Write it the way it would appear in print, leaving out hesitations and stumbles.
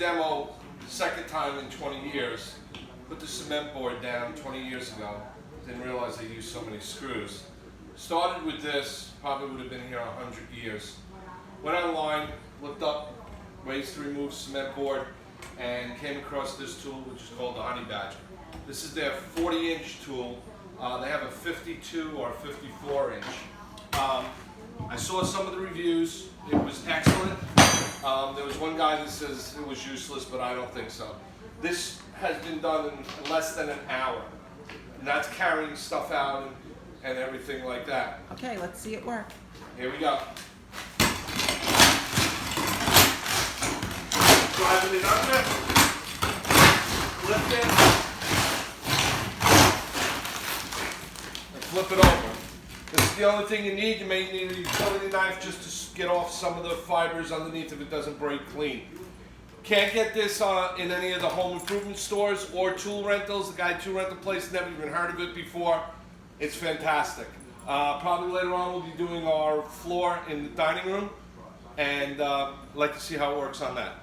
demo second time in 20 years. Put the cement board down 20 years ago. Didn't realize they used so many screws. Started with this, probably would have been here 100 years. Went online, looked up ways to remove cement board, and came across this tool, which is called the Honey Badger. This is their 40-inch tool. They have a 52 or 54-inch. I saw some of the reviews. It was excellent. There was one guy that says it was useless, but I don't think so. This has been done in less than an hour. And that's carrying stuff out and everything like that. Okay, let's see it work. Here we go. Driving it under. Lift it. And flip it over. This is the only thing you need. You may need a utility knife just to get off some of the fibers underneath if it doesn't break clean. Can't get this in any of the home improvement stores or tool rentals. The guy at Tool Rental Place never even heard of it before. It's fantastic. Probably later on we'll be doing our floor in the dining room, and I'd like to see how it works on that.